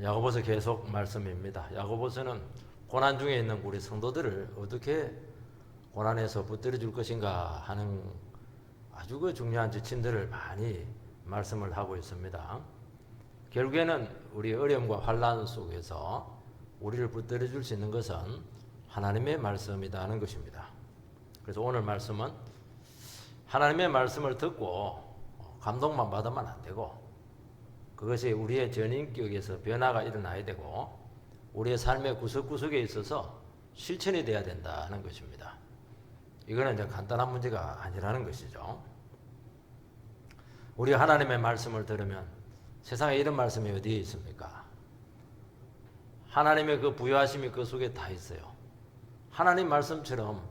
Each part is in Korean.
야고보서 계속 말씀입니다. 야고보서는 고난 중에 있는 우리 성도들을 어떻게 고난에서 붙들어 줄 것인가 하는 아주 중요한 지침들을 많이 말씀을 하고 있습니다. 결국에는 우리 어려움과 환난 속에서 우리를 붙들어 줄 수 있는 것은 하나님의 말씀이다 하는 것입니다. 그래서 오늘 말씀은 하나님의 말씀을 듣고 감동만 받으면 안 되고, 그것이 우리의 전인격에서 변화가 일어나야 되고 우리의 삶의 구석구석에 있어서 실천이 돼야 된다는 것입니다. 이거는 이제 간단한 문제가 아니라는 것이죠. 우리가 하나님의 말씀을 들으면, 세상에 이런 말씀이 어디에 있습니까? 하나님의 그 부여하심이 그 속에 다 있어요. 하나님 말씀처럼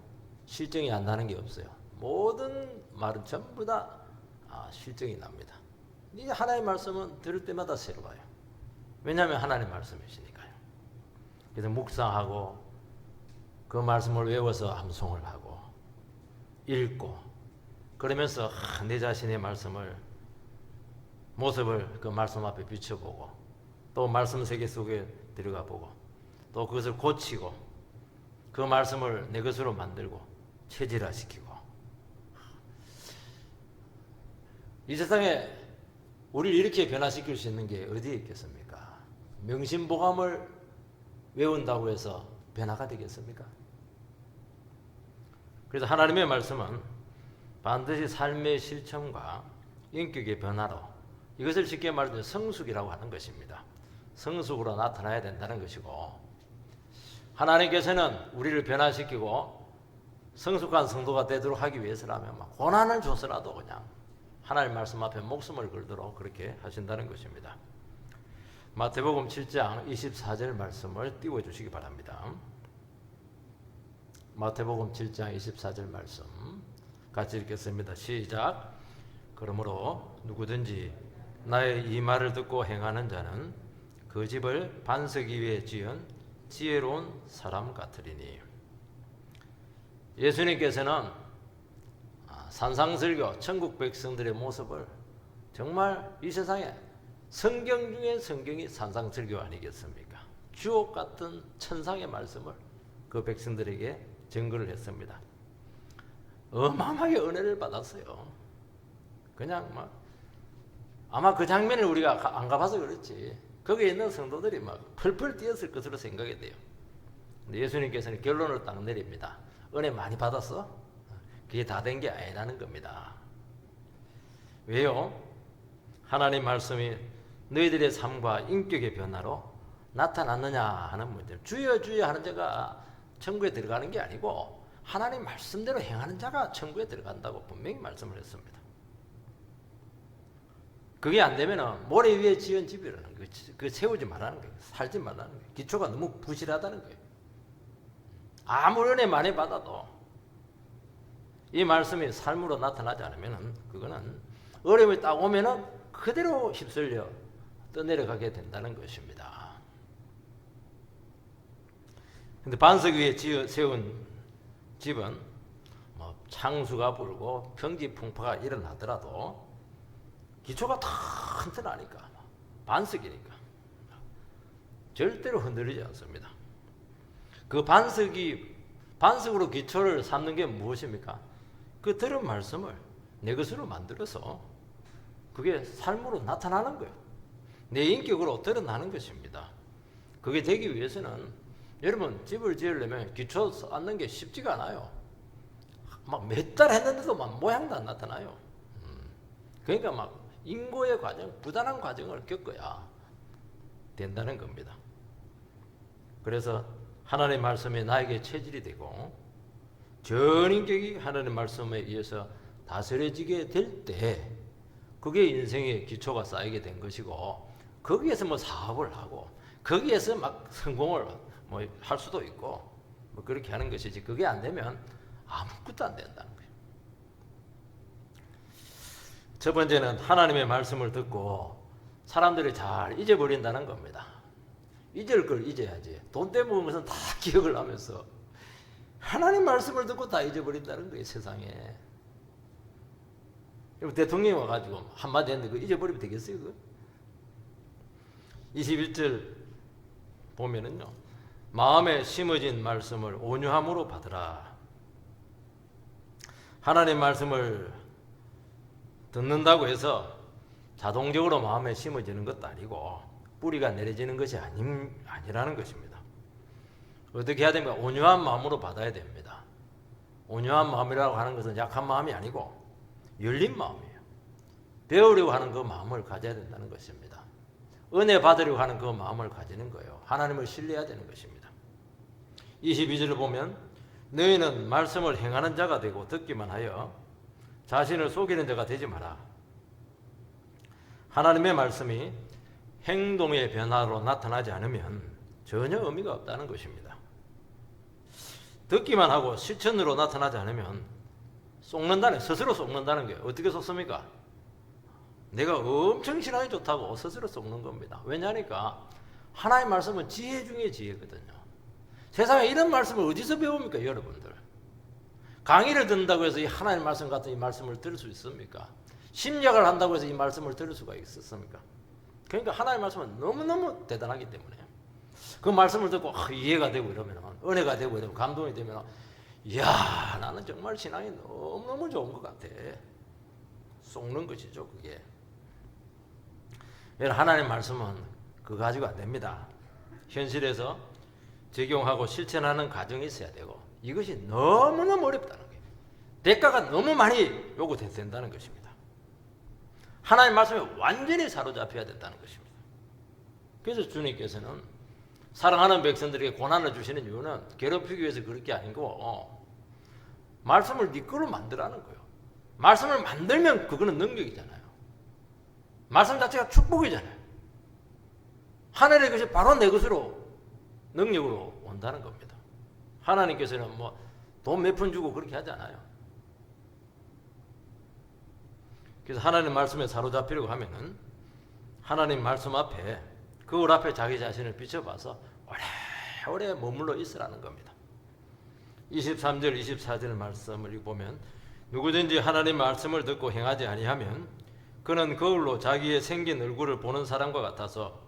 실증이 안 나는 게 없어요. 모든 말은 전부 다 실증이 납니다. 이 하나님의 말씀은 들을 때마다 새로워요. 왜냐하면 하나님의 말씀이시니까요. 그래서 묵상하고 그 말씀을 외워서 암송을 하고 읽고, 그러면서 내 자신의 모습을 그 말씀 앞에 비춰보고, 또 말씀 세계 속에 들어가 보고, 또 그것을 고치고 그 말씀을 내 것으로 만들고 체질화시키고. 이 세상에 우리를 이렇게 변화시킬 수 있는 게 어디에 있겠습니까? 명심보감을 외운다고 해서 변화가 되겠습니까? 그래서 하나님의 말씀은 반드시 삶의 실천과 인격의 변화로, 이것을 쉽게 말하면 성숙이라고 하는 것입니다. 성숙으로 나타나야 된다는 것이고, 하나님께서는 우리를 변화시키고 성숙한 성도가 되도록 하기 위해서라면 고난을 줘서라도 그냥 하나님 말씀 앞에 목숨을 걸도록 그렇게 하신다는 것입니다. 마태복음 7장 24절 말씀을 띄워주시기 바랍니다. 마태복음 7장 24절 말씀 같이 읽겠습니다. 시작. 그러므로 누구든지 나의 이 말을 듣고 행하는 자는 그 집을 반석 위에 지은 지혜로운 사람 같으리니. 예수님께서는 산상설교, 천국 백성들의 모습을, 정말 이 세상에 성경 중에 성경이 산상설교 아니겠습니까? 주옥 같은 천상의 말씀을 그 백성들에게 증거를 했습니다. 어마어마하게 은혜를 받았어요. 그냥 아마 그 장면을 우리가 안 가봐서 그렇지 거기에 있는 성도들이 펄펄 뛰었을 것으로 생각이 돼요. 근데 예수님께서는 결론을 딱 내립니다. 은혜 많이 받았어? 그게 다 된 게 아니라는 겁니다. 왜요? 하나님 말씀이 너희들의 삶과 인격의 변화로 나타났느냐 하는 문제. 주여 주여 하는 자가 천국에 들어가는 게 아니고 하나님 말씀대로 행하는 자가 천국에 들어간다고 분명히 말씀을 했습니다. 그게 안 되면 모래 위에 지은 집이라는 거예요. 그 세우지 말라는 거예요. 살지 말라는 거예요. 기초가 너무 부실하다는 거예요. 아무 은혜 많이 받아도 이 말씀이 삶으로 나타나지 않으면 그거는 어려움이 딱 오면은 그대로 휩쓸려 떠내려가게 된다는 것입니다. 근데 반석 위에 세운 집은 창수가 불고 평지풍파가 일어나더라도 기초가 튼튼하니까, 반석이니까 절대로 흔들리지 않습니다. 그 반석으로 기초를 삼는 게 무엇입니까? 그 들은 말씀을 내 것으로 만들어서 그게 삶으로 나타나는 거예요. 내 인격으로 드러나는 것입니다. 그게 되기 위해서는 여러분, 집을 지으려면 기초 쌓는 게 쉽지가 않아요. 몇 달 했는데도 모양도 안 나타나요. 그러니까 인고의 과정, 부단한 과정을 겪어야 된다는 겁니다. 그래서 하나님의 말씀이 나에게 체질이 되고 전 인격이 하나님의 말씀에 의해서 다스려지게 될 때 그게 인생의 기초가 쌓이게 된 것이고, 거기에서 사업을 하고 거기에서 성공을 할 수도 있고 그렇게 하는 것이지, 그게 안 되면 아무것도 안 된다는 거예요. 첫 번째는 하나님의 말씀을 듣고 사람들이 잘 잊어버린다는 겁니다. 잊을 걸 잊어야지. 돈 때문에 것은 다 기억을 하면서 하나님 말씀을 듣고 다 잊어버린다는 거예요, 세상에. 대통령이 와가지고 한마디 했는데 그거 잊어버리면 되겠어요, 그거? 21절 보면은요, 마음에 심어진 말씀을 온유함으로 받으라. 하나님 말씀을 듣는다고 해서 자동적으로 마음에 심어지는 것도 아니고 뿌리가 내려지는 것이 아니라는 것입니다. 어떻게 해야 됩니까? 온유한 마음으로 받아야 됩니다. 온유한 마음이라고 하는 것은 약한 마음이 아니고 열린 마음이에요. 배우려고 하는 그 마음을 가져야 된다는 것입니다. 은혜 받으려고 하는 그 마음을 가지는 거예요. 하나님을 신뢰해야 되는 것입니다. 22절을 보면 너희는 말씀을 행하는 자가 되고 듣기만 하여 자신을 속이는 자가 되지 마라. 하나님의 말씀이 행동의 변화로 나타나지 않으면 전혀 의미가 없다는 것입니다. 듣기만 하고 실천으로 나타나지 않으면 스스로 속는다는 게 어떻게 속습니까? 내가 엄청 신앙이 좋다고 스스로 속는 겁니다. 왜냐니까 하나님의 말씀은 지혜 중에 지혜거든요. 세상에 이런 말씀을 어디서 배웁니까, 여러분들? 강의를 듣는다고 해서 이 하나님의 말씀 같은 이 말씀을 들을 수 있습니까? 심리학을 한다고 해서 이 말씀을 들을 수가 있었습니까? 그러니까 하나님의 말씀은 너무너무 대단하기 때문에 그 말씀을 듣고 이해가 되고 이러면 은혜가 되고 이러면 감동이 되면 이야, 나는 정말 신앙이 너무너무 좋은 것 같아. 속는 것이죠, 그게. 하나님의 말씀은 그거 가지고 안 됩니다. 현실에서 적용하고 실천하는 과정이 있어야 되고 이것이 너무너무 어렵다는 거예요. 대가가 너무 많이 요구된다는 것입니다. 하나님의 말씀에 완전히 사로잡혀야 된다는 것입니다. 그래서 주님께서는 사랑하는 백성들에게 고난을 주시는 이유는 괴롭히기 위해서 그럴 게 아니고 말씀을 네 거로 만들라는 거예요. 말씀을 만들면 그거는 능력이잖아요. 말씀 자체가 축복이잖아요. 하늘의 것이 바로 내 것으로 능력으로 온다는 겁니다. 하나님께서는 돈 몇 푼 주고 그렇게 하지 않아요. 그래서 하나님 말씀에 사로잡히려고 하면은 하나님 말씀 앞에 거울 앞에 자기 자신을 비춰봐서 오래오래 머물러 있으라는 겁니다. 23절 24절 말씀을 보면 누구든지 하나님 말씀을 듣고 행하지 아니하면 그는 거울로 자기의 생긴 얼굴을 보는 사람과 같아서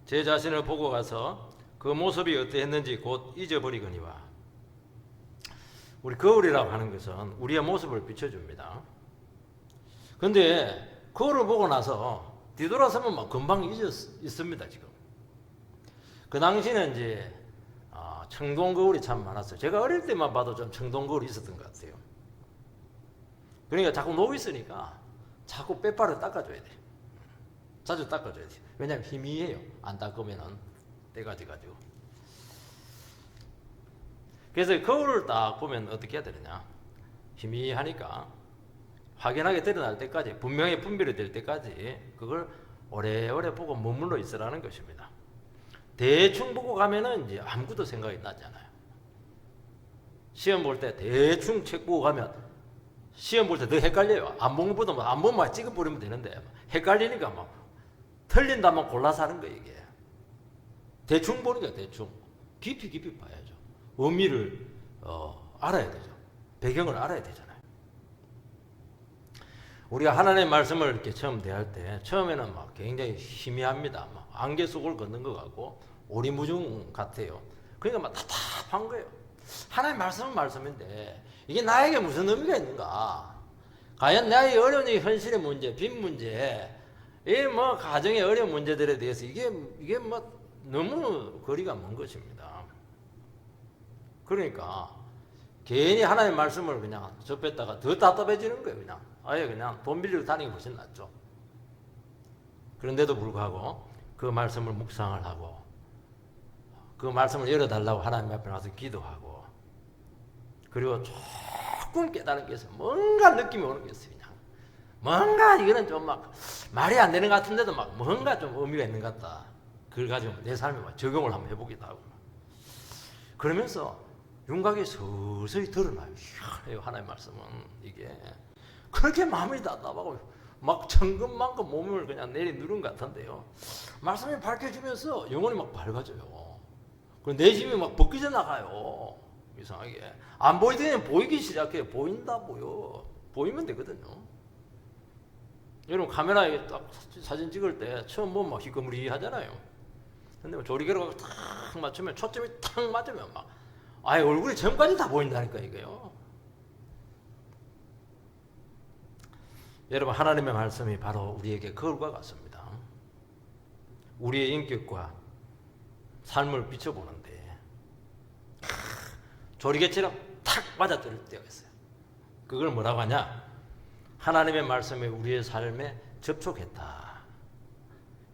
제 자신을 보고 가서 그 모습이 어떠했는지 곧 잊어버리거니와. 우리 거울이라고 하는 것은 우리의 모습을 비춰줍니다. 근데 거울을 보고 나서 뒤돌아서면 막 금방 잊었습니다, 지금. 그 당시는 이제 청동 거울이 참 많았어요. 제가 어릴 때만 봐도 좀 청동 거울이 있었던 것 같아요. 그러니까 자꾸 녹이 있으니까 자꾸 빼빠를 닦아줘야 돼. 자주 닦아줘야 돼. 왜냐하면 희미해요. 안 닦으면은 때가 져가지고. 그래서 거울을 딱 보면 어떻게 해야 되느냐. 희미하니까 확연하게 드러날 때까지, 분명히 분별이 될 때까지 그걸 오래오래 보고 머물러 있으라는 것입니다. 대충 보고 가면은 이제 아무것도 생각이 나지 않아요. 시험 볼 때 대충 책 보고 가면 시험 볼 때 더 헷갈려요. 안 보는 것보다 안 보면 찍어버리면 되는데 헷갈리니까 막 틀린다면 골라서 하는 거예요, 이게. 대충 보니까 대충. 깊이 봐야죠. 의미를 알아야 되죠. 배경을 알아야 되잖아요. 우리가 하나님의 말씀을 이렇게 처음 대할 때 처음에는 막 굉장히 희미합니다. 막 안개 속을 걷는 것 같고 오리무중 같아요. 그러니까 막 답답한 거예요. 하나님의 말씀은 말씀인데 이게 나에게 무슨 의미가 있는가? 과연 나의 어려운 현실의 문제, 빚 문제, 이 가정의 어려운 문제들에 대해서 이게 너무 거리가 먼 것입니다. 그러니까 괜히 하나님의 말씀을 그냥 접했다가 더 답답해지는 거예요. 그냥 아예 그냥 돈 빌리고 다니기 훨씬 낫죠. 그런데도 불구하고 그 말씀을 묵상을 하고 그 말씀을 열어달라고 하나님 앞에 나서 기도하고 그리고 조금 깨달은 게 있어요. 뭔가 느낌이 오는 게 있어요. 그냥 뭔가 이거는 좀 막 말이 안 되는 것 같은데도 막 뭔가 좀 의미가 있는 것 같다. 그걸 가지고 내 삶에 막 적용을 한번 해보기도 하고 그러면서 윤곽이 서서히 드러나요. 이야, 하나님의 말씀은 이게 그렇게 마음이 답답하고 막 천근만근 몸을 그냥 내리누른 것 같은데요. 말씀이 밝혀지면서 영혼이 막 밝아져요. 그리고 내 힘이 막 벗겨져 나가요. 이상하게. 안 보이더니 보이기 시작해요. 보인다 보여. 보이면 되거든요. 여러분 카메라에 딱 사진 찍을 때 처음 보면 막 희끄무리 하잖아요. 근데 조리개로 탁 맞추면 초점이 탁 맞으면 막 아예 얼굴이 점까지 다 보인다니까 이게요. 여러분 하나님의 말씀이 바로 우리에게 거울과 같습니다. 우리의 인격과 삶을 비춰보는데 조리개처럼 탁 맞아떨어질 때가 있어요. 그걸 뭐라고 하냐? 하나님의 말씀이 우리의 삶에 접촉했다.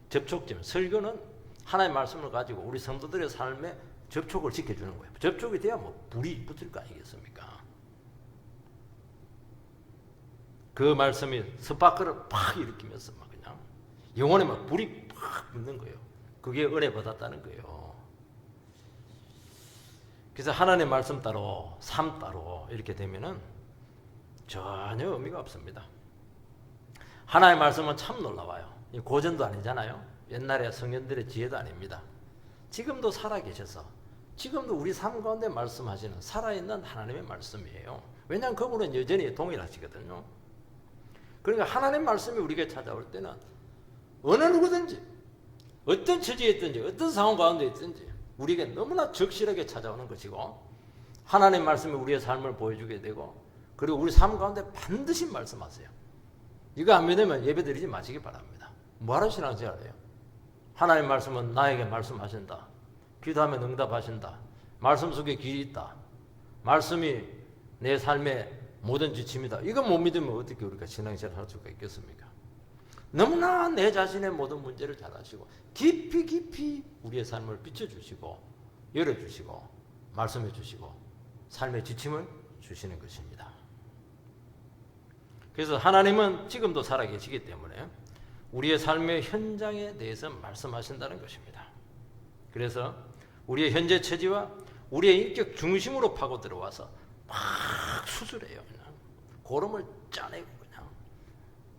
접촉점, 설교는 하나님의 말씀을 가지고 우리 성도들의 삶에 접촉을 시켜주는 거예요. 접촉이 돼야 뭐 불이 붙을 거 아니겠습니까? 그 말씀이 스파크를 팍 일으키면서 막 그냥 영혼에 막 불이 팍 붙는 거예요. 그게 은혜 받았다는 거예요. 그래서 하나님의 말씀 따로 삶 따로 이렇게 되면은 전혀 의미가 없습니다. 하나님의 말씀은 참 놀라워요. 고전도 아니잖아요. 옛날에 성현들의 지혜도 아닙니다. 지금도 살아계셔서 지금도 우리 삶 가운데 말씀하시는 살아있는 하나님의 말씀이에요. 왜냐하면 그분은 여전히 동일하시거든요. 그러니까 하나님 말씀이 우리에게 찾아올 때는 어느 누구든지 어떤 처지에 있든지 어떤 상황 가운데 있든지 우리에게 너무나 적실하게 찾아오는 것이고 하나님 말씀이 우리의 삶을 보여주게 되고 그리고 우리 삶 가운데 반드시 말씀하세요. 이거 안 믿으면 예배 드리지 마시기 바랍니다. 뭐하러 신앙생활해요? 하나님 말씀은 나에게 말씀하신다. 기도하면 응답하신다. 말씀 속에 길이 있다. 말씀이 내 삶의 모든 지침이다. 이거 못 믿으면 어떻게 우리가 신앙생활 할 수가 있겠습니까? 너무나 내 자신의 모든 문제를 잘 아시고 깊이 깊이 우리의 삶을 비춰주시고 열어주시고 말씀해 주시고 삶의 지침을 주시는 것입니다. 그래서 하나님은 지금도 살아계시기 때문에 우리의 삶의 현장에 대해서 말씀하신다는 것입니다. 그래서 우리의 현재 처지와 우리의 인격 중심으로 파고 들어와서 막 수술해요. 그냥 고름을 짜내고 그냥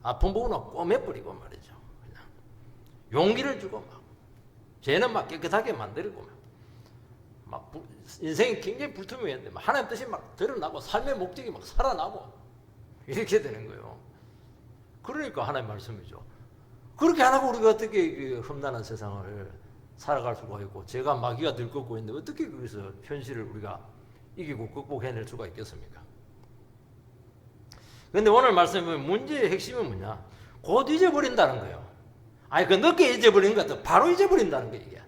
아픈 부분은 꼬매버리고 말이죠. 그냥 용기를 주고 막 죄는 막 깨끗하게 만들고 막 인생이 굉장히 불투명했는데 막 하나님 뜻이 막 드러나고 삶의 목적이 막 살아나고 이렇게 되는 거예요. 그러니까 하나님 말씀이죠. 그렇게 안 하고 우리가 어떻게 험난한 세상을 살아갈 수가 있고 죄가 마귀가 들끓고 있는데 어떻게 거기서 현실을 우리가 이기고 극복해낼 수가 있겠습니까? 그런데 오늘 말씀에 문제의 핵심은 뭐냐? 곧 잊어버린다는 거예요. 아니 그 늦게 잊어버리는 것 같아. 바로 잊어버린다는 거예요. 이게.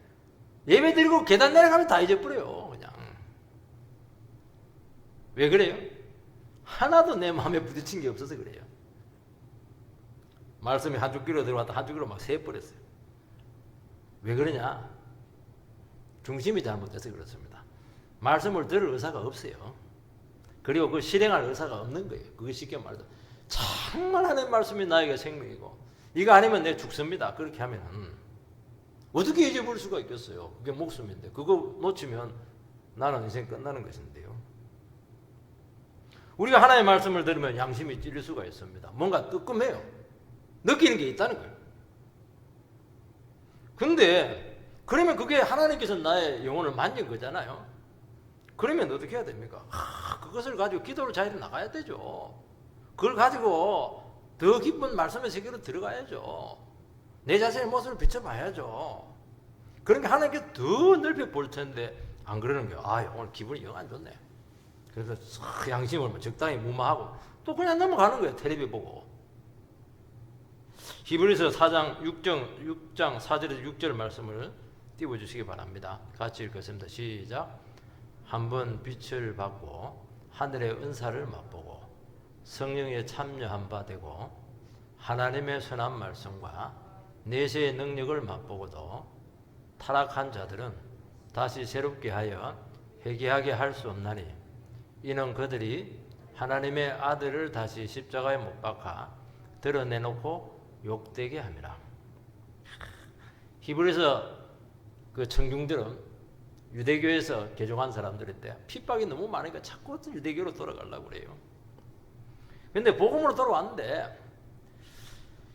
예배 드리고 계단 내려가면 다 잊어버려요. 그냥. 왜 그래요? 하나도 내 마음에 부딪힌 게 없어서 그래요. 말씀이 한 주기로 들어왔다 한 주기로 막 세버렸어요. 왜 그러냐? 중심이 잘못돼서 그렇습니다. 말씀을 들을 의사가 없어요. 그리고 그 실행할 의사가 없는 거예요. 그거 쉽게 말해서 정말 하나님 말씀이 나에게 생명이고 이거 아니면 내 죽습니다. 그렇게 하면 어떻게 잊어버릴 수가 있겠어요? 그게 목숨인데 그거 놓치면 나는 인생 끝나는 것인데요. 우리가 하나님의 말씀을 들으면 양심이 찔릴 수가 있습니다. 뭔가 뜨끔해요. 느끼는 게 있다는 거예요. 근데 그러면 그게 하나님께서 나의 영혼을 만진 거잖아요. 그러면 어떻게 해야 됩니까? 그것을 가지고 기도를 자유로 나가야 되죠. 그걸 가지고 더 깊은 말씀의 세계로 들어가야죠. 내 자신의 모습을 비춰봐야죠. 그러니까 하나님께 더 넓혀 볼 텐데 안 그러는 거예요. 아, 오늘 기분이 영 안 좋네. 그래서 양심을 적당히 무마하고 또 그냥 넘어가는 거예요. 텔레비 보고. 히브리서 4장 6장 4절에서 6절 말씀을 띄워주시기 바랍니다. 같이 읽겠습니다. 시작. 한번 빛을 받고 하늘의 은사를 맛보고 성령에 참여한 바 되고 하나님의 선한 말씀과 내세의 능력을 맛보고도 타락한 자들은 다시 새롭게 하여 회개하게 할 수 없나니 이는 그들이 하나님의 아들을 다시 십자가에 못 박아 드러내놓고 욕되게 함이라. 히브리서 그 청중들은 유대교에서 개종한 사람들인데 핍박이 너무 많으니까 자꾸 유대교로 돌아가려고 그래요. 근데 복음으로 돌아왔는데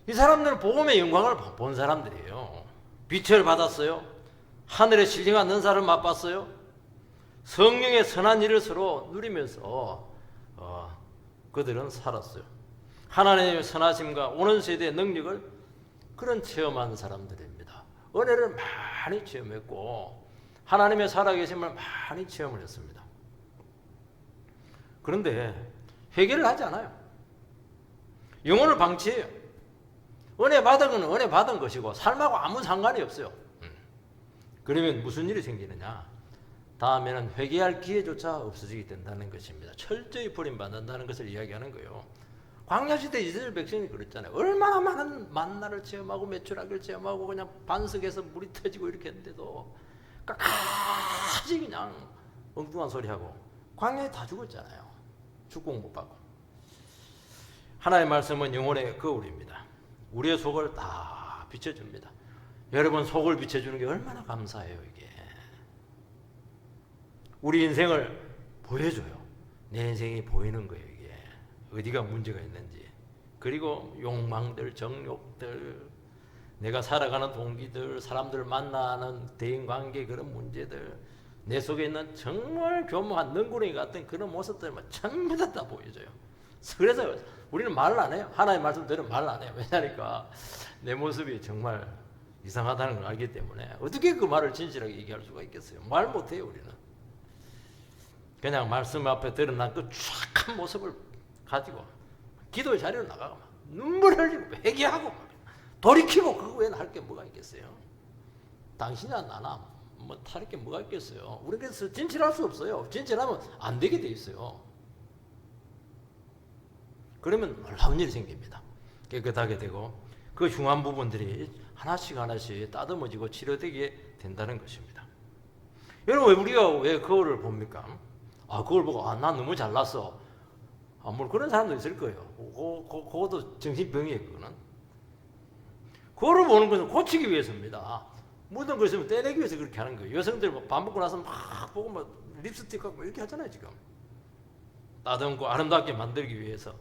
이 사람들은 복음의 영광을 본 사람들이에요. 빛을 받았어요. 하늘의 신령한 은사를 맛봤어요. 성령의 선한 일을 서로 누리면서 그들은 살았어요. 하나님의 선하심과 오는 세대의 능력을 그런 체험한 사람들입니다. 은혜를 많이 체험했고 하나님의 살아계심을 많이 체험을 했습니다. 그런데 회개를 하지 않아요. 영혼을 방치해요. 은혜 받은 건 은혜 받은 것이고 삶하고 아무 상관이 없어요. 그러면 무슨 일이 생기느냐? 다음에는 회개할 기회조차 없어지게 된다는 것입니다. 철저히 버림받는다는 것을 이야기하는 거예요. 광야시대 이스라엘 백성이 그랬잖아요. 얼마나 많은 만나를 체험하고 메추라기를 체험하고 그냥 반석에서 물이 터지고 이렇게 했는데도 끝까지 그냥 엉뚱한 소리하고 광야에 다 죽었잖아요. 축복 못 받고. 하나님의 말씀은 영혼의 거울입니다. 우리의 속을 다 비춰줍니다. 여러분 속을 비춰주는 게 얼마나 감사해요. 이게 우리 인생을 보여줘요. 내 인생이 보이는 거예요. 이게 어디가 문제가 있는지. 그리고 욕망들, 정욕들, 내가 살아가는 동기들, 사람들 만나는 대인관계 그런 문제들, 내 속에 있는 정말 교묘한 능구렁이 같은 그런 모습들만 전부 다 보여줘요. 그래서 우리는 말을 안 해요. 하나님의 말씀 들으면 말을 안 해요. 왜냐니까 내 모습이 정말 이상하다는 걸 알기 때문에 어떻게 그 말을 진실하게 얘기할 수가 있겠어요. 말 못해요. 우리는 그냥 말씀 앞에 드러난 그 쫙한 모습을 가지고 기도의 자리로 나가고 막 눈물 흘리고 회개하고 막 돌이키고 그거 외에는 할 게 뭐가 있겠어요. 당신이나 나나 뭐 다를 게 뭐가 있겠어요. 우리는 그래서 진실할 수 없어요. 진실하면 안 되게 돼 있어요. 그러면 놀라운 일이 생깁니다. 깨끗하게 되고 그 흉한 부분들이 하나씩 하나씩 따듬어지고 치료되게 된다는 것입니다. 여러분 우리가 왜 거울을 봅니까? 거울 보고 난 너무 잘났어. 뭐 그런 사람도 있을 거예요. 그것도 정신병이에요. 그거는. 거울을 보는 것은 고치기 위해서입니다. 묻은 거 있으면 떼내기 위해서 그렇게 하는 거예요. 여성들 밥 먹고 나서 막 보고 막 립스틱 하고 이렇게 하잖아요. 지금 따듬고 아름답게 만들기 위해서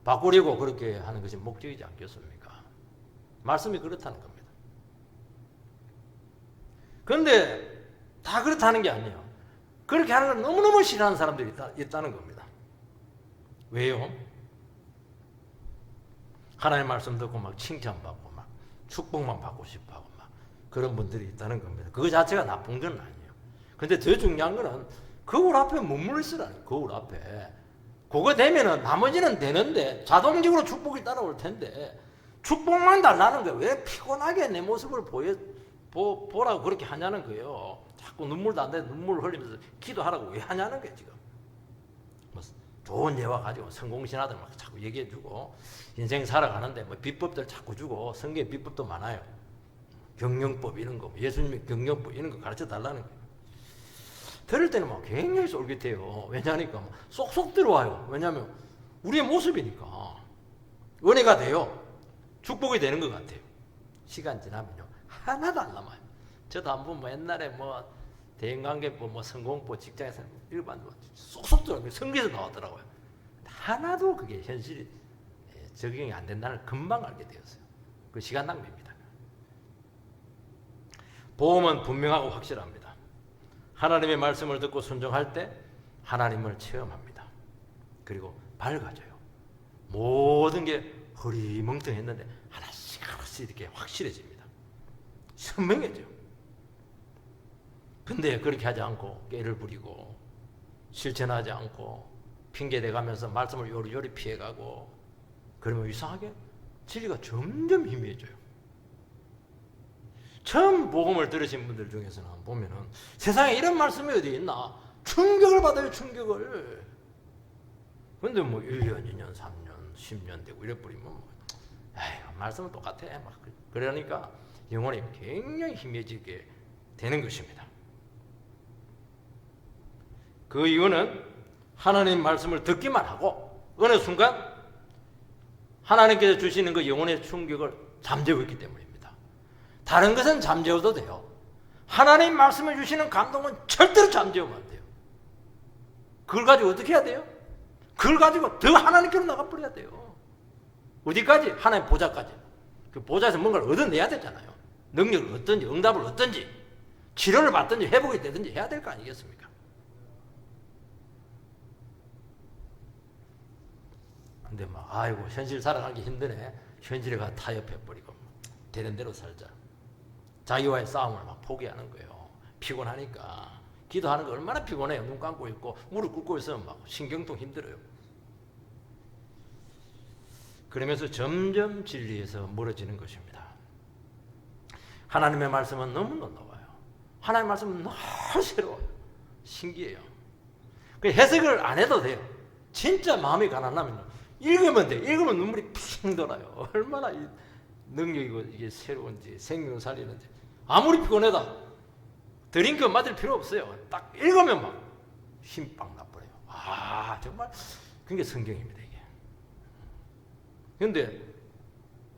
바꾸려고 그렇게 하는 것이 목적이지 않겠습니까? 말씀이 그렇다는 겁니다. 그런데 다 그렇다는 게 아니에요. 그렇게 하는 걸 너무너무 싫어하는 사람들이 있다는 겁니다. 왜요? 하나님의 말씀 듣고 막 칭찬받고 막 축복만 받고 싶어하고 막 그런 분들이 있다는 겁니다. 그거 자체가 나쁜 건 아니에요. 근데 더 중요한 거는 거울 앞에 머물러 있으라는 거울 앞에. 그거 되면은 나머지는 되는데 자동적으로 축복이 따라올 텐데 축복만 달라는 거예요. 왜 피곤하게 내 모습을 보라고 그렇게 하냐는 거예요. 자꾸 눈물도 안 돼. 눈물 흘리면서 기도하라고 왜 하냐는 거예요. 지금 뭐 좋은 예화 가지고 성공신화들 막 자꾸 얘기해주고 인생 살아가는데 뭐 비법들 자꾸 주고 성경에 비법도 많아요. 경영법 이런 거 예수님의 경영법 이런 거 가르쳐 달라는 거예요. 들을 때는 막 굉장히 쫄깃해요. 왜냐하니까 쏙쏙 들어와요. 왜냐하면 우리의 모습이니까 은혜가 돼요. 축복이 되는 것 같아요. 시간 지나면요 하나도 안 남아요. 저도 한번 옛날에 대인관계법, 성공법, 직장에서 일반 쏙쏙 들어와요. 성경에서 나왔더라고요. 하나도 그게 현실이 적용이 안 된다는 걸 금방 알게 되었어요. 그 시간 낭비입니다. 보험은 분명하고 확실합니다. 하나님의 말씀을 듣고 순종할 때 하나님을 체험합니다. 그리고 밝아져요. 모든 게 흐리멍텅했는데 하나씩 이렇게 확실해집니다. 선명해져요. 근데 그렇게 하지 않고 깨를 부리고 실천하지 않고 핑계대가면서 말씀을 요리요리 피해가고 그러면 이상하게 진리가 점점 희미해져요. 처음 복음을 들으신 분들 중에서는 보면은 세상에 이런 말씀이 어디 있나? 충격을 받아요, 충격을. 근데 1년, 2년, 3년, 10년 되고 이래 버리면 말씀은 똑같아. 그러니까 영혼이 굉장히 희미해지게 되는 것입니다. 그 이유는 하나님 말씀을 듣기만 하고 어느 순간 하나님께서 주시는 그 영혼의 충격을 잠재우고 있기 때문입니다. 다른 것은 잠재워도 돼요. 하나님 말씀해 주시는 감동은 절대로 잠재우면 안 돼요. 그걸 가지고 어떻게 해야 돼요? 그걸 가지고 더 하나님께로 나가버려야 돼요. 어디까지? 하나님 보좌까지. 그 보좌에서 뭔가를 얻어내야 되잖아요. 능력을 얻든지 응답을 얻든지 치료를 받든지 회복이 되든지 해야 될 거 아니겠습니까? 근데 현실 살아가기 힘드네. 현실에 가 타협해버리고 되는 대로 살자. 자기와의 싸움을 막 포기하는 거예요. 피곤하니까. 기도하는 거 얼마나 피곤해요. 눈 감고 있고 무릎 꿇고 있으면 막 신경통 힘들어요. 그러면서 점점 진리에서 멀어지는 것입니다. 하나님의 말씀은 너무 놀라워요. 하나님의 말씀은 너무 새로워요. 신기해요. 그 해석을 안 해도 돼요. 진짜 마음이 가난하면 읽으면 돼. 읽으면 눈물이 핑 돌아요. 얼마나 이 능력이고 이게 새로운지 생명을 살리는지. 아무리 피곤해도 드링크 맞을 필요 없어요. 딱 읽으면 막 힘빵 나버려요. 아, 정말 그게 성경입니다, 이게. 근데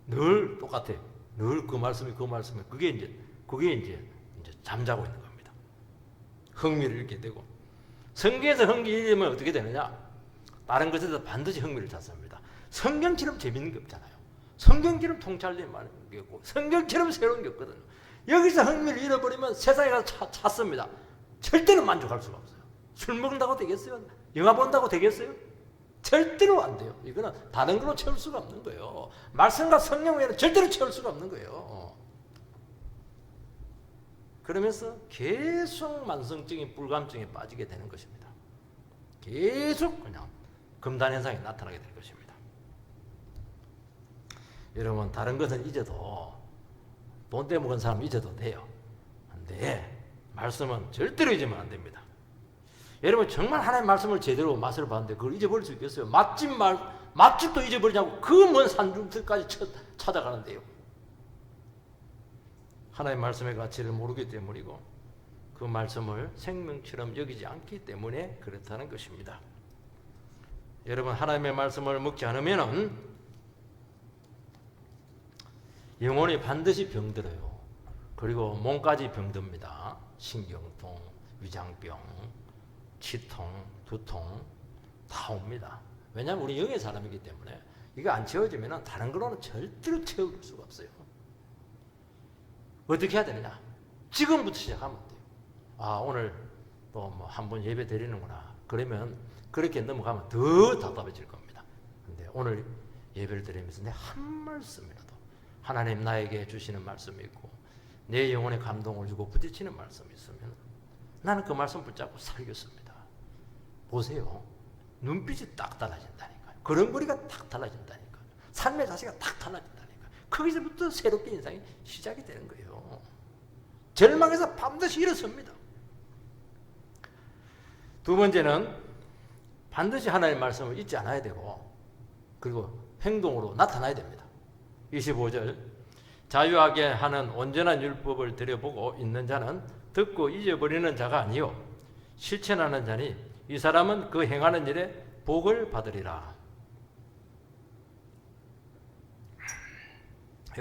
늘 똑같아요. 늘 그 말씀이 그게 이제 잠자고 있는 겁니다. 흥미를 잃게 되고. 성경에서 흥미를 잃으면 어떻게 되느냐? 다른 것에서 반드시 흥미를 찾습니다. 성경처럼 재밌는 게 없잖아요. 성경처럼 통찰된 게 없고 성경처럼 새로운 게 없거든요. 여기서 흥미를 잃어버리면 세상에 가서 찾습니다. 절대로 만족할 수가 없어요. 술 먹는다고 되겠어요? 영화 본다고 되겠어요? 절대로 안 돼요. 이거는 다른 걸로 채울 수가 없는 거예요. 말씀과 성령 외에는 절대로 채울 수가 없는 거예요. 그러면서 계속 만성적인 불감증에 빠지게 되는 것입니다. 계속 그냥 금단 현상이 나타나게 될 것입니다. 여러분, 다른 것은 잊어도 돈 떼 먹은 사람 잊어도 돼요. 근데 말씀은 절대로 잊으면 안 됩니다. 여러분, 정말 하나님의 말씀을 제대로 맛을 봤는데 그걸 잊어버릴 수 있겠어요? 맛집도 잊어버리냐고 그 먼 산중턱까지 찾아가는데요. 하나님의 말씀의 가치를 모르기 때문이고 그 말씀을 생명처럼 여기지 않기 때문에 그렇다는 것입니다. 여러분, 하나님의 말씀을 먹지 않으면은 영혼이 반드시 병들어요. 그리고 몸까지 병듭니다. 신경통, 위장병, 치통, 두통 다 옵니다. 왜냐하면 우리 영의 사람이기 때문에 이거 안 채워지면 다른 걸로는 절대로 채울 수가 없어요. 어떻게 해야 되느냐? 지금부터 시작하면 돼요. 아, 오늘 또 뭐 한 번 예배 드리는구나. 그러면 그렇게 넘어가면 더 답답해질 겁니다. 근데 오늘 예배를 드리면서 내 한 말씀이라도 하나님 나에게 주시는 말씀이 있고 내 영혼에 감동을 주고 부딪히는 말씀이 있으면 나는 그 말씀 붙잡고 살겠습니다. 보세요. 눈빛이 딱 달라진다니까요. 걸음걸이가 딱 달라진다니까요. 삶의 자세가 딱 달라진다니까요. 거기서부터 새롭게 인생이 시작이 되는 거예요. 절망에서 반드시 일어섭니다. 두 번째는 반드시 하나님의 말씀을 잊지 않아야 되고 그리고 행동으로 나타나야 됩니다. 25절 자유하게 하는 온전한 율법을 들여보고 있는 자는 듣고 잊어버리는 자가 아니요 실천하는 자니 이 사람은 그 행하는 일에 복을 받으리라.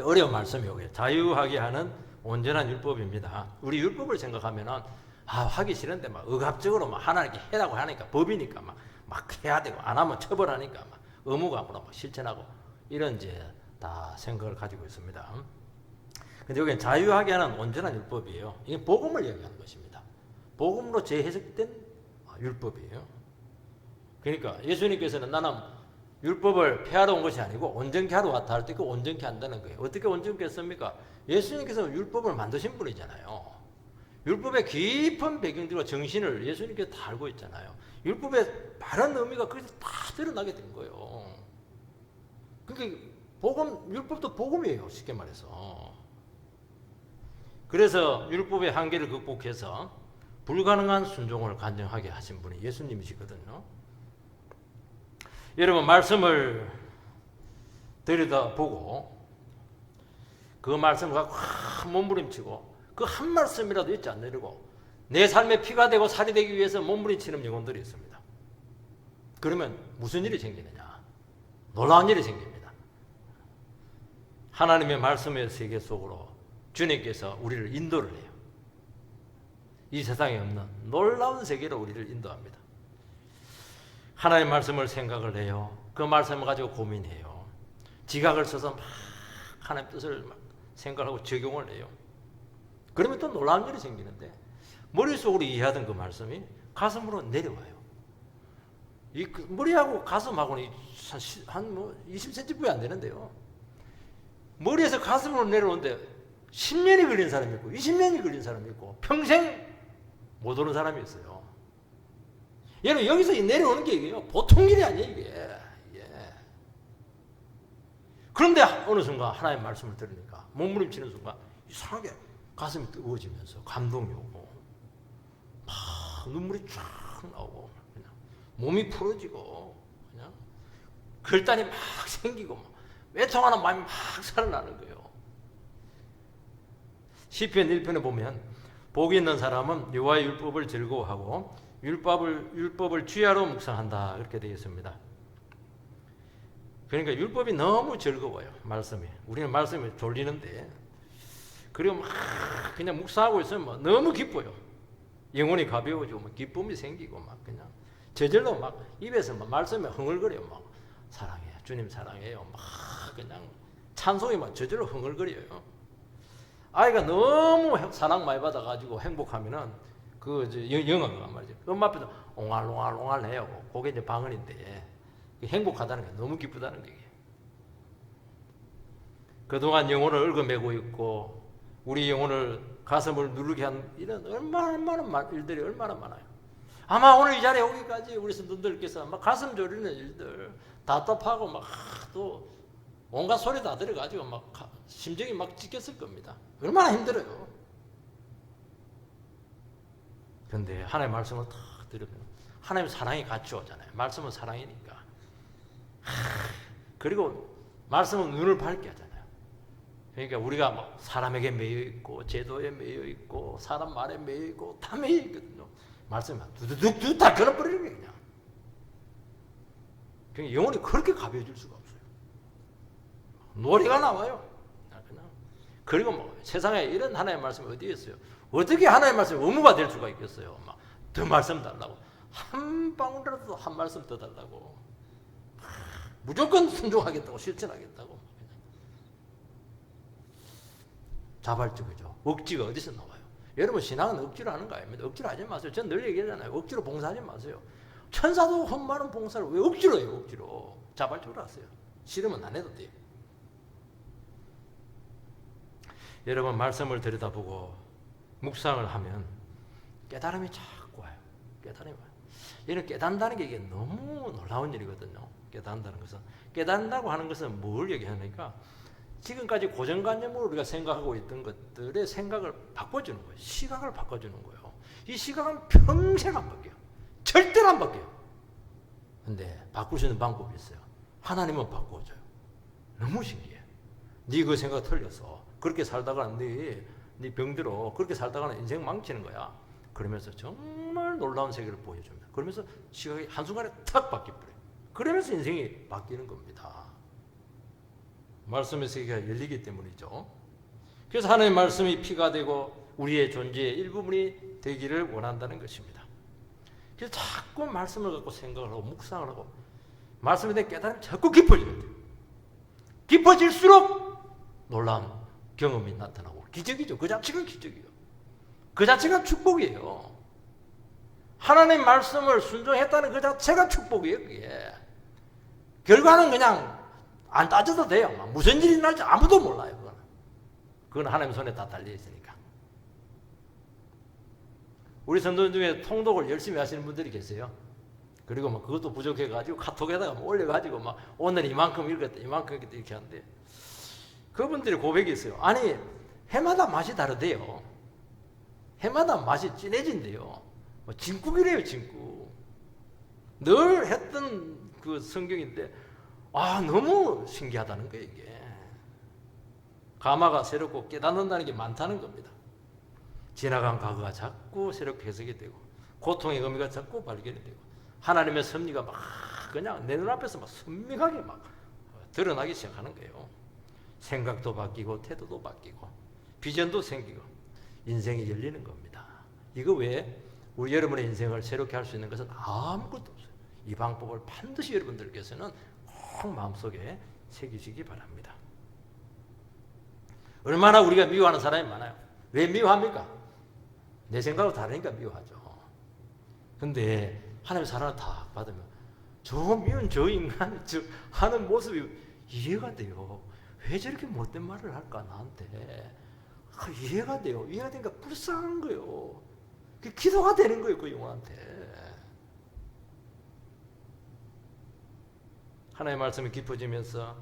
어려운 말씀이요. 자유하게 하는 온전한 율법입니다. 우리 율법을 생각하면은 하기 싫은데 막 억압적으로 막 하나님께 해라고 하니까 법이니까 막 해야 되고 안 하면 처벌하니까 막 의무감으로 막 실천하고 이런 이제 다 생각을 가지고 있습니다. 근데 여기는 자유하게 하는 온전한 율법이에요. 이게 복음을 얘기하는 것입니다. 복음으로 재해석된 율법이에요. 그러니까 예수님께서는 나는 율법을 폐하러 온 것이 아니고 온전케 하러 왔다 할 때 그 온전케 한다는 거예요. 어떻게 온전케 했습니까? 예수님께서 율법을 만드신 분이잖아요. 율법의 깊은 배경들과 정신을 예수님께서 다 알고 있잖아요. 율법의 바른 의미가 거기서 다 드러나게 된 거예요. 그러니까 율법도 복음이에요. 쉽게 말해서. 그래서 율법의 한계를 극복해서 불가능한 순종을 간증하게 하신 분이 예수님이시거든요. 여러분, 말씀을 들여다보고 그 말씀을 갖고 몸부림치고 그 한 말씀이라도 잊지 않으려고 내 삶의 피가 되고 살이 되기 위해서 몸부림치는 영혼들이 있습니다. 그러면 무슨 일이 생기느냐? 놀라운 일이 생깁니다. 하나님의 말씀의 세계 속으로 주님께서 우리를 인도를 해요. 이 세상에 없는 놀라운 세계로 우리를 인도합니다. 하나님의 말씀을 생각을 해요. 그 말씀을 가지고 고민해요. 지각을 써서 막 하나님의 뜻을 막 생각하고 적용을 해요. 그러면 또 놀라운 일이 생기는데 머릿속으로 이해하던 그 말씀이 가슴으로 내려와요. 머리하고 가슴하고는 한 20cm 부위 안 되는데요. 머리에서 가슴으로 내려오는데 10년이 걸린 사람이 있고 20년이 걸린 사람이 있고 평생 못 오는 사람이 있어요. 여러분 여기서 내려오는 게 이게요 보통 일이 아니에요 이게. 예. 그런데 어느 순간 하나님의 말씀을 들으니까 몸부림치는 순간 이상하게 가슴이 뜨거워지면서 감동이 오고 막 눈물이 쫙 나오고 그냥 몸이 풀어지고 그냥 결단이 막 생기고 막 외통하는 마음이 막 살아나는 거예요. 시편 1편에 보면 복이 있는 사람은 여호와의 율법을 즐거워하고 율법을 주야로 묵상한다 그렇게 되어 있습니다. 그러니까 율법이 너무 즐거워요. 말씀이 우리는 말씀이 졸리는데 그리고 막 그냥 묵상하고 있으면 막 너무 기뻐요. 영혼이 가벼워지고 막 기쁨이 생기고 막 그냥 저절로 막 입에서 막 말씀이 흥얼거려요. 막 사랑해요, 주님 사랑해요. 막 그냥 찬송이 막 저절로 흥얼거려요. 아이가 너무 사랑 많이 받아가지고 행복하면은 그 영어가 말이죠. 엄마 앞에서 옹알옹알옹알 해요. 그게 이제 방언인데 행복하다는 게 너무 기쁘다는 게. 그동안 영혼을 얽어매고 있고 우리 영혼을 가슴을 누르게 한 이런 얼마나 일들이 얼마나 많아요. 아마 오늘 이 자리에 오기까지 우리 성도들께서 막 가슴 졸이는 일들 답답하고 막 또 온갖 소리 다 들어가지고 막 심정이 막 찢겼을 겁니다. 얼마나 힘들어요. 그런데 하나님의 말씀을 딱 들으면 하나님의 사랑이 같이 오잖아요. 말씀은 사랑이니까. 그리고 말씀은 눈을 밝게 하잖아요. 그러니까 우리가 막 사람에게 매여 있고 제도에 매여 있고 사람 말에 매여 있고 다 매여 있거든요. 말씀이 두두둑 다 걸어버리는 게 그냥. 그러니까 영혼이 그렇게 가벼워질 수가 없어요. 노래가 나와요. 그냥. 그리고 뭐 세상에 이런 하나님의 말씀이 어디에 있어요? 어떻게 하나님의 말씀이 의무가 될 수가 있겠어요? 막 더 말씀 달라고 한 방울이라도 한 말씀 더 달라고 무조건 순종하겠다고 실천하겠다고 자발적이죠. 억지가 어디서 나와요? 여러분 신앙은 억지로 하는 거 아닙니다. 억지로 하지 마세요. 전 늘 얘기하잖아요. 억지로 봉사하지 마세요. 천사도 헛말은 봉사를 왜 억지로 해요? 억지로 자발적으로 하세요. 싫으면 안 해도 돼요. 여러분 말씀을 들여다보고 묵상을 하면 깨달음이 자꾸 와요. 깨달음이 와요. 이런 깨닫는다는 게 이게 너무 놀라운 일이거든요. 깨닫는다는 것은. 깨닫는다고 하는 것은 뭘 얘기하니까 지금까지 고정관념으로 우리가 생각하고 있던 것들의 생각을 바꿔주는 거예요. 시각을 바꿔주는 거예요. 이 시각은 평생 안 바뀌어요. 절대로 안 바뀌어요. 근데 바꿀 수 있는 방법이 있어요. 하나님은 바꿔줘요. 너무 신기해. 네 그 생각 틀렸어. 그렇게 살다가 네 병들어. 그렇게 살다가는 인생 망치는 거야. 그러면서 정말 놀라운 세계를 보여줍니다. 그러면서 시각이 한순간에 탁 바뀌어버려요. 그러면서 인생이 바뀌는 겁니다. 말씀의 세계가 열리기 때문이죠. 그래서 하나님의 말씀이 피가 되고 우리의 존재의 일부분이 되기를 원한다는 것입니다. 그래서 자꾸 말씀을 갖고 생각을 하고 묵상을 하고 말씀에 대한 깨달음이 자꾸 깊어져야 돼요. 깊어질수록 놀라운 경험이 나타나고 기적이죠. 그 자체가 기적이에요. 그 자체가 축복이에요. 하나님 말씀을 순종했다는 그 자체가 축복이에요. 그게. 결과는 그냥 안 따져도 돼요. 무슨 일이 날지 아무도 몰라요. 그건 하나님 손에 다 달려 있으니까. 우리 성도들 중에 통독을 열심히 하시는 분들이 계세요. 그리고 막 그것도 부족해가지고 카톡에다가 올려가지고 막 오늘 이만큼 읽었다, 이만큼 읽었다 이렇게 하는데 그분들이 고백이 있어요. 아니 해마다 맛이 다르대요. 해마다 맛이 진해진대요. 진국이래요, 진국. 늘 했던 그 성경인데 너무 신기하다는 거예요, 이게. 가마가 새롭고 깨닫는다는 게 많다는 겁니다. 지나간 과거가 자꾸 새롭게 해석이 되고 고통의 의미가 자꾸 발견이 되고 하나님의 섭리가 막 그냥 내 눈앞에서 막 선명하게 막 드러나기 시작하는 거예요. 생각도 바뀌고 태도도 바뀌고 비전도 생기고 인생이 열리는 겁니다. 이거 외에 우리 여러분의 인생을 새롭게 할 수 있는 것은 아무것도 없어요. 이 방법을 반드시 여러분들께서는 꼭 마음속에 새기시기 바랍니다. 얼마나 우리가 미워하는 사람이 많아요. 왜 미워합니까? 내 생각으로 다르니까 미워하죠. 근데 하나님의 사랑을 다 받으면 저 미운 저 인간이 하는 모습이 이해가 돼요. 왜 저렇게 못된 말을 할까 나한테. 이해가 돼요. 이해가 되니까 불쌍한 거예요. 그 기도가 되는 거예요, 그 영혼한테. 하나님의 말씀이 깊어지면서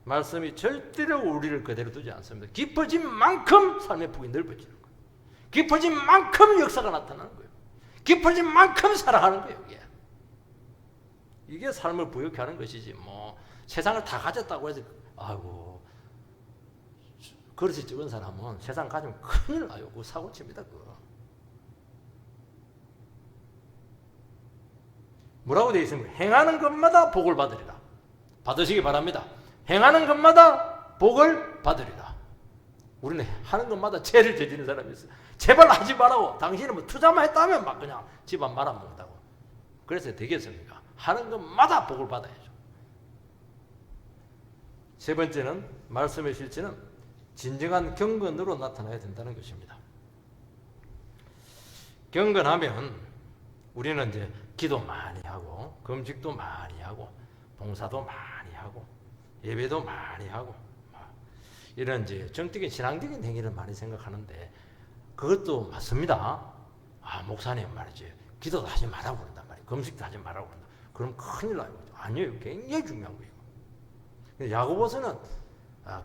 말씀이 절대로 우리를 그대로 두지 않습니다. 깊어진 만큼 삶의 폭이 넓어지는 거예요. 깊어진 만큼 역사가 나타나는 거예요. 깊어진 만큼 살아가는 거예요. 이게 삶을 부욕해 하는 것이지 뭐 세상을 다 가졌다고 해서 아이고 그릇이 적은 사람은 세상 가지면 큰일 나요. 그거 사고칩니다. 그거. 뭐라고 되어 있습니까? 행하는 것마다 복을 받으리라. 받으시기 바랍니다. 행하는 것마다 복을 받으리라. 우리는 하는 것마다 죄를 저지르는 사람이 있어요. 제발 하지 말라고. 당신은 뭐 투자만 했다면 막 그냥 집안 말아먹는다고. 그래서 되겠습니까? 하는 것마다 복을 받아야죠. 세 번째는 말씀의 실체는 진정한 경건으로 나타나야 된다는 것입니다. 경건하면 우리는 이제 기도 많이 하고 금식도 많이 하고 봉사도 많이 하고 예배도 많이 하고 이런 이제 정적인 신앙적인 행위를 많이 생각하는데 그것도 맞습니다. 목사님 말이지 기도도 하지 말라고 그런단 말이에요. 금식도 하지 말라고 그런다. 그럼 큰일 나요. 아니에요. 굉장히 중요한 거예요. 야고보서는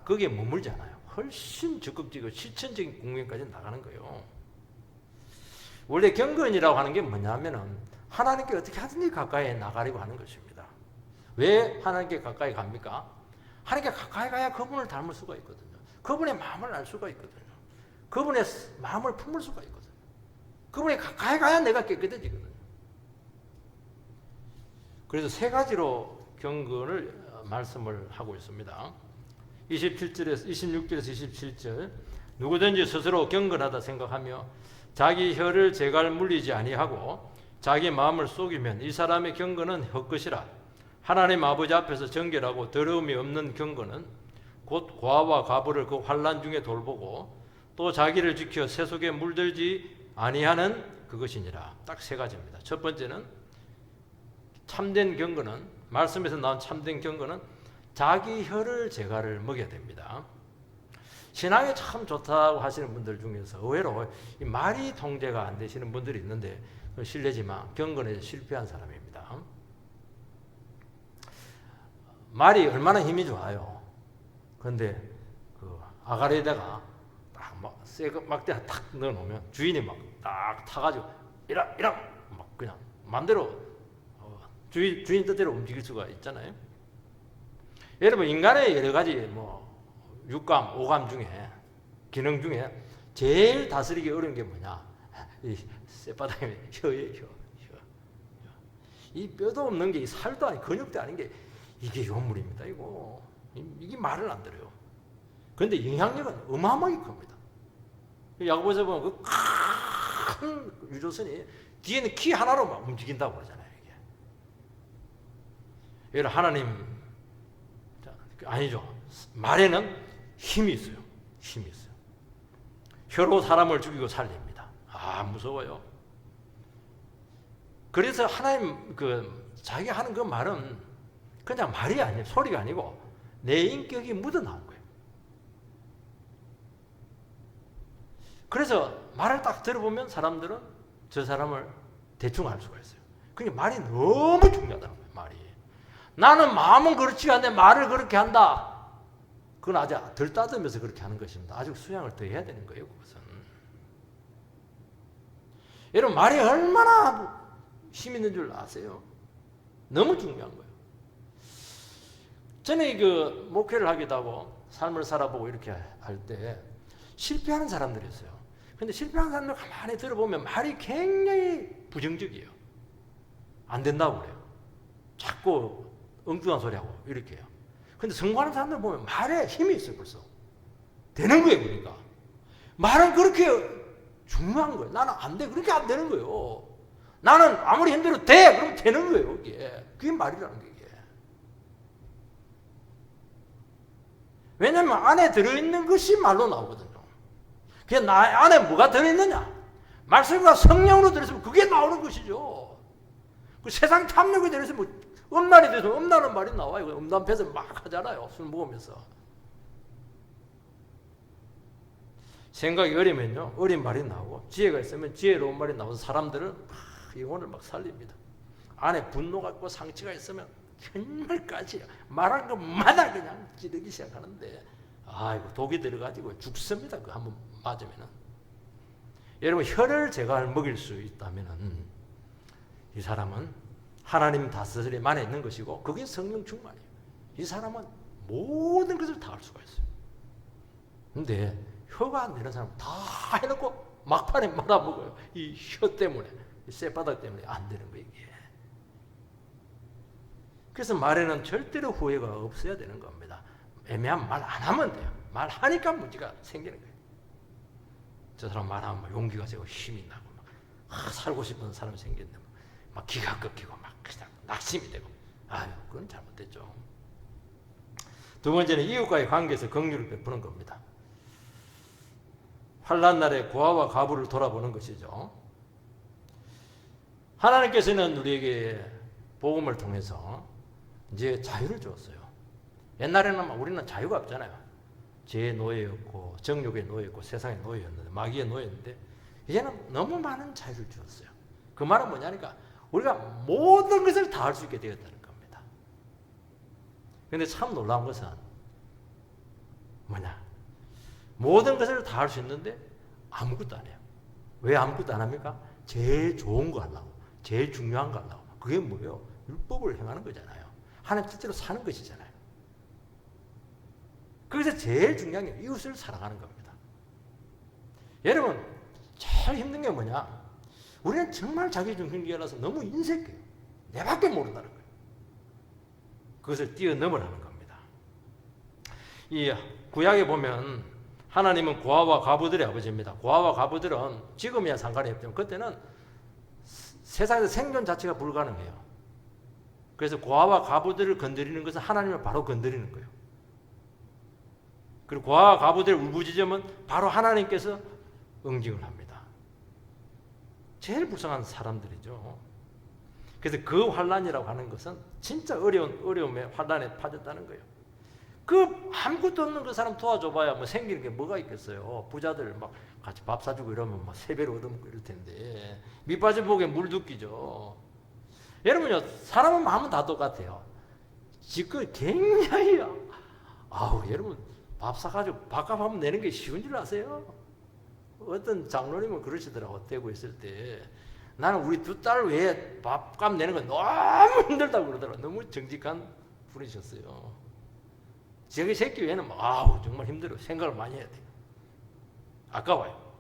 거기에 머물지 않아요. 훨씬 적극적이고 실천적인 국면까지 나가는 거예요. 원래 경건이라고 하는 게 뭐냐면은 하나님께 어떻게 하든지 가까이 나가려고 하는 것입니다. 왜 하나님께 가까이 갑니까? 하나님께 가까이 가야 그분을 닮을 수가 있거든요. 그분의 마음을 알 수가 있거든요. 그분의 마음을 품을 수가 있거든요. 그분이 가까이 가야 내가 깨끗해지거든요. 그래서 세 가지로 경건을 말씀을 하고 있습니다. 26절에서 27절 누구든지 스스로 경건하다 생각하며 자기 혀를 제갈 물리지 아니하고 자기 마음을 속이면 이 사람의 경건은 헛것이라. 하나님 아버지 앞에서 정결하고 더러움이 없는 경건은 곧 과와 과부를 그 환난 중에 돌보고 또 자기를 지켜 세속에 물들지 아니하는 그것이니라. 딱 세 가지입니다. 첫 번째는 참된 경건은 말씀에서 나온 참된 경건은 자기 혀를 제갈을 먹여야 됩니다. 신앙이 참 좋다고 하시는 분들 중에서 의외로 이 말이 통제가 안 되시는 분들이 있는데 실례지만 경건에 실패한 사람입니다. 말이 얼마나 힘이 좋아요. 그런데 그 아가리에다가 딱 막대가 탁 넣어놓으면 주인이 막 딱 타가지고 이라 막 그냥 마음대로 주인 뜻대로 움직일 수가 있잖아요. 여러분 인간의 여러 가지 뭐 육감, 오감 중에 기능 중에 제일 다스리기 어려운 게 뭐냐? 이 쇳바닥에 혀예요. 혀. 이 뼈도 없는 게 살도 아니 근육도 아닌 게 이게 요물입니다. 이게 말을 안 들어요. 그런데 영향력은 어마어마하게 큽니다. 야고보에서 보면 그 큰 유조선이 뒤에는 키 하나로 막 움직인다고 그러잖아요. 이게. 여러분 하나님 아니죠. 말에는 힘이 있어요. 힘이 있어요. 혀로 사람을 죽이고 살립니다. 무서워요. 그래서 하나님 자기가 하는 그 말은 그냥 말이 아니에요. 소리가 아니고 내 인격이 묻어나온 거예요. 그래서 말을 딱 들어보면 사람들은 저 사람을 대충 알 수가 있어요. 그러니까 말이 너무 중요하다는 거예요. 말이. 나는 마음은 그렇지 않은데 말을 그렇게 한다. 그건 아직 덜 따듬면서 그렇게 하는 것입니다. 아직 수양을 더 해야 되는 거예요. 그것은. 여러분 말이 얼마나 힘 있는 줄 아세요? 너무 중요한 거예요. 저는 목회를 하기도 하고 삶을 살아보고 이렇게 할 때 실패하는 사람들이 있어요. 근데 실패하는 사람들 가만히 들어보면 말이 굉장히 부정적이에요. 안 된다고 그래요. 자꾸 엉뚱한 소리하고 이렇게 해요. 근데 성공하는 사람들 보면 말에 힘이 있어요. 벌써 되는 거예요. 그러니까 말은 그렇게 중요한 거예요. 나는 안 돼. 그렇게 안 되는 거예요. 나는 아무리 힘들어도 돼. 그럼 되는 거예요. 그게 말이라는 게. 왜냐하면 안에 들어있는 것이 말로 나오거든요. 그게 나 안에 뭐가 들어있느냐? 말씀과 성령으로 들어있으면 그게 나오는 것이죠. 그 세상 탐욕이 들어있으면 음란이 돼서 음란한 말이 나와요. 음란 패설 막 하잖아요. 술 먹으면서. 생각이 어리면요 어린 말이 나오고, 지혜가 있으면 지혜로운 말이 나와서 사람들은 영혼을 막 살립니다. 안에 분노가 있고 상처가 있으면 정말까지 말한 것마다 그냥 찌르기 시작하는데, 아이고 독이 들어가지고 죽습니다. 그 한번 맞으면은. 여러분, 혀를 제가 먹일 수 있다면은 이 사람은 하나님 다스림 안에 있는 것이고, 그게 성령 충만이에요. 이 사람은 모든 것을 다 할 수가 있어요. 근데 혀가 안 되는 사람은 다 해놓고 막판에 말아먹어요. 이 혀 때문에, 이 쌔바닥 때문에 안 되는 거예요, 이게. 그래서 말에는 절대로 후회가 없어야 되는 겁니다. 애매한 말 안 하면 돼요. 말하니까 문제가 생기는 거예요. 저 사람 말하면 막 용기가 세고 힘이 나고 막 살고 싶은 사람이 생겼는데 막 기가 꺾이고 막 그냥 낙심이 되고, 아유, 그건 잘못됐죠. 두 번째는 이웃과의 관계에서 긍휼을 베푸는 겁니다. 환난 날에 고아와 과부를 돌아보는 것이죠. 하나님께서는 우리에게 복음을 통해서 이제 자유를 주었어요. 옛날에는 우리는 자유가 없잖아요. 죄의 노예였고 정욕의 노예였고 세상의 노예였는데, 마귀의 노예였는데, 이제는 너무 많은 자유를 주었어요. 그 말은 뭐냐니까 우리가 모든 것을 다 할 수 있게 되었다는 겁니다. 그런데 참 놀라운 것은 뭐냐, 모든 것을 다 할 수 있는데 아무것도 안 해요. 왜 아무것도 안 합니까? 제일 좋은 거 하려고, 제일 중요한 거 하려고. 그게 뭐예요? 율법을 행하는 거잖아요. 하나님 뜻대로 사는 것이잖아요. 그래서 제일 중요한 게 이웃을 사랑하는 겁니다. 여러분, 제일 힘든 게 뭐냐? 우리는 정말 자기중심주의라서 너무 인색해요. 내밖에 모른다는 거예요. 그것을 뛰어넘으라는 겁니다. 이 구약에 보면 하나님은 고아와 과부들의 아버지입니다. 고아와 과부들은 지금이야 상관이 없지만 그때는 세상에서 생존 자체가 불가능해요. 그래서 고아와 과부들을 건드리는 것은 하나님을 바로 건드리는 거예요. 그리고 고아와 과부들의 울부짖음은 바로 하나님께서 응징을 합니다. 제일 불쌍한 사람들이죠. 그래서 그 환난이라고 하는 것은 진짜 어려움에 환난에 빠졌다는 거예요. 그 아무것도 없는 그 사람 도와줘봐야 뭐 생기는 게 뭐가 있겠어요. 부자들 막 같이 밥 사주고 이러면 막 세 배로 얻어먹고 이럴 텐데, 밑빠진 복에 물 붓기죠. 여러분요, 사람은 마음은 다 똑같아요. 지금 굉장히, 여러분 밥 사가지고 밥값 한번 내는 게 쉬운 줄 아세요? 어떤 장로님은 그러시더라고. 대구에 있을 때 나는 우리 두 딸 외에 밥값 내는 건 너무 힘들다고 그러더라고. 너무 정직한 분이셨어요. 저기 새끼 외에는 정말 힘들어요. 생각을 많이 해야 돼요. 아까워요.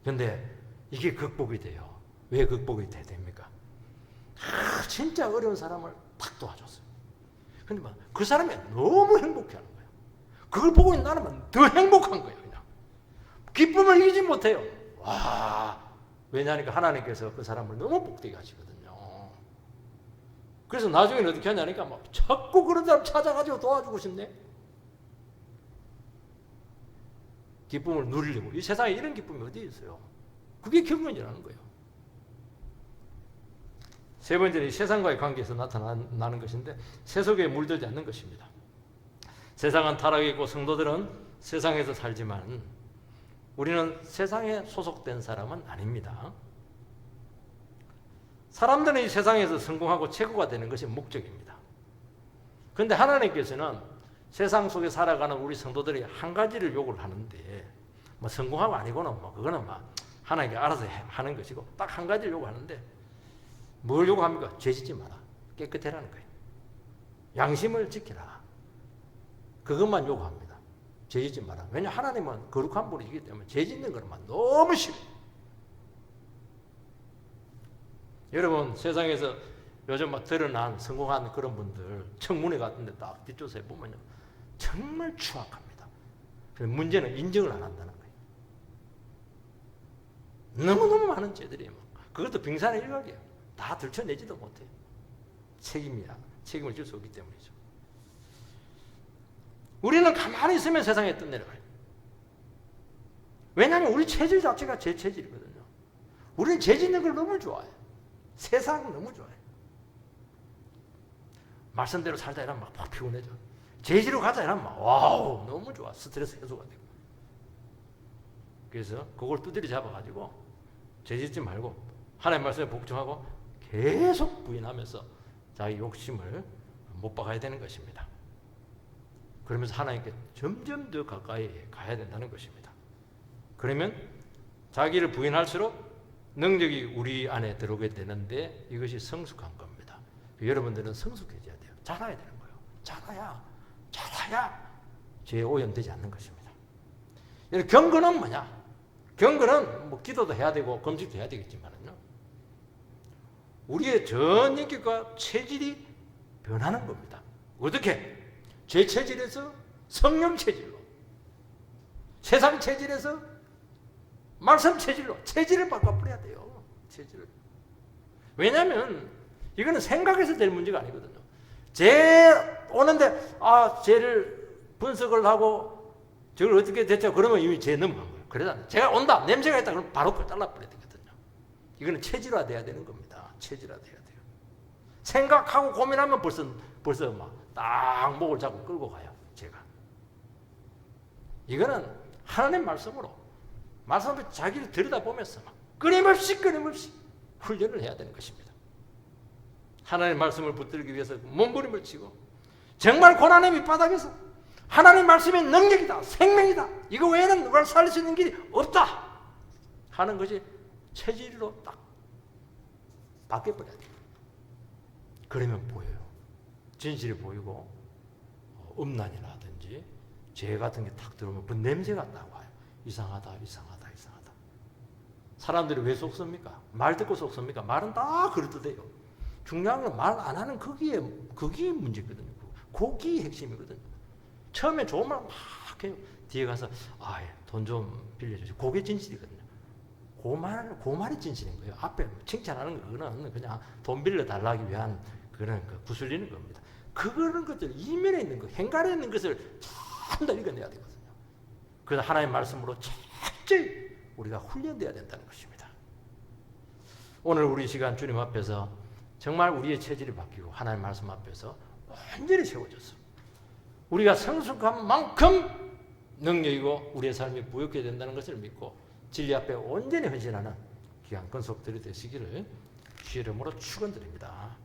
근데 이게 극복이 돼요. 왜 극복이 됩니까? 진짜 어려운 사람을 탁 도와줬어요. 근데 그 사람이 너무 행복해하는 거예요. 그걸 보고 있는 나는 더 행복한 거예요. 그냥 기쁨을 이기지 못해요. 왜냐하니까 하나님께서 그 사람을 너무 복되게 하시거든요. 그래서 나중에는 어떻게 하냐니까 자꾸 그런 사람 찾아가지고 도와주고 싶네. 기쁨을 누리려고. 이 세상에 이런 기쁨이 어디 있어요? 그게 경건이라는 거예요. 세 번째는 세상과의 관계에서 나타나는 것인데, 세속에 물들지 않는 것입니다. 세상은 타락이 있고 성도들은 세상에서 살지만 우리는 세상에 소속된 사람은 아닙니다. 사람들은 이 세상에서 성공하고 최고가 되는 것이 목적입니다. 그런데 하나님께서는 세상 속에 살아가는 우리 성도들이 한 가지를 요구를 하는데, 성공하고 아니고는 그거는 하나님께 알아서 하는 것이고, 딱 한 가지를 요구하는데, 뭘 요구합니까? 죄 짓지 마라. 깨끗해라는 거예요. 양심을 지키라. 그것만 요구합니다. 죄 짓지 마라. 왜냐하면 하나님은 거룩한 분이기 때문에 죄 짓는 것만 너무 싫어요. 여러분, 세상에서 요즘 드러난 성공한 그런 분들 청문회 같은 데 딱 뒷조사에 보면요, 정말 추악합니다. 문제는 인정을 안 한다는 거예요. 너무너무 많은 죄들이 그것도 빙산의 일각이에요. 다 들춰내지도 못해요. 책임을 질 수 없기 때문이죠. 우리는 가만히 있으면 세상에 떠내려가요. 왜냐하면 우리 체질 자체가 제 체질이거든요. 우리는 죄 짓는 걸 너무 좋아해요. 세상 너무 좋아해요. 말씀대로 살다 이러면 막 피곤해져. 죄지로 가자 이러면 너무 좋아. 스트레스 해소가 되고. 그래서 그걸 두드려 잡아가지고 죄짓지 말고 하나님 말씀에 복종하고 계속 부인하면서 자기 욕심을 못 박아야 되는 것입니다. 그러면서 하나님께 점점 더 가까이 가야 된다는 것입니다. 그러면 자기를 부인할수록 능력이 우리 안에 들어오게 되는데 이것이 성숙한 겁니다. 여러분들은 성숙해져야 돼요. 자라야 되는 거예요. 자라야 죄에 오염되지 않는 것입니다. 경건은 뭐냐? 경건은 뭐 기도도 해야 되고 금식도 해야 되겠지만요. 우리의 전 인격과 체질이 변하는 겁니다. 어떻게? 죄 체질에서 성령 체질로, 세상 체질에서 말씀 체질로 체질을 바꿔버려야 돼요. 체질을. 왜냐하면 이거는 생각에서 될 문제가 아니거든요. 죄 오는데 죄를 분석을 하고 저걸 어떻게 됐죠? 그러면 이미 죄 넘어간 거예요. 그러잖아요. 죄가 온다, 냄새가 있다, 그럼 바로 잘라버려야 되거든요. 이거는 체질화돼야 되는 겁니다. 체질화돼야 돼요. 생각하고 고민하면 벌써 막 딱 목을 잡고 끌고 가요. 제가. 이거는 하나님 말씀으로 자기를 들여다보면서 막 끊임없이 훈련을 해야 되는 것입니다. 하나님 말씀을 붙들기 위해서 몸부림을 치고 정말 고난의 밑바닥에서 하나님 말씀이 능력이다, 생명이다, 이거 외에는 누가 살릴 수 있는 길이 없다 하는 것이 체질로 딱 바뀌어버려야 돼요. 그러면 보여요. 진실이 보이고 음란이라든지 죄 같은 게 탁 들어오면 그 냄새가 딱 와요. 이상하다. 사람들이 왜 속습니까? 말 듣고 속습니까? 말은 다 그럴듯해요. 중요한 건 말 안 하는 그게 문제거든요. 그게 핵심이거든요. 처음에 좋은 말 막 해요. 뒤에 가서 돈 좀 빌려주세요. 그게 진실이거든요. 그 말이 진실인 거예요. 앞에 칭찬하는 거는 그냥 돈 빌려달라기 위한 그런 구슬리는 겁니다. 그런 것들, 이면에 있는 것, 행간에 있는 것을 전부 읽어내야 되거든요. 그래서 하나님의 말씀으로 철저히 우리가 훈련돼야 된다는 것입니다. 오늘 우리 시간 주님 앞에서 정말 우리의 체질이 바뀌고 하나님 말씀 앞에서 완전히 세워졌어. 우리가 성숙한 만큼 능력이고 우리의 삶이 부욕해야 된다는 것을 믿고 진리 앞에 온전히 헌신하는 귀한 권속들이 되시기를 주의 이름으로 축원드립니다.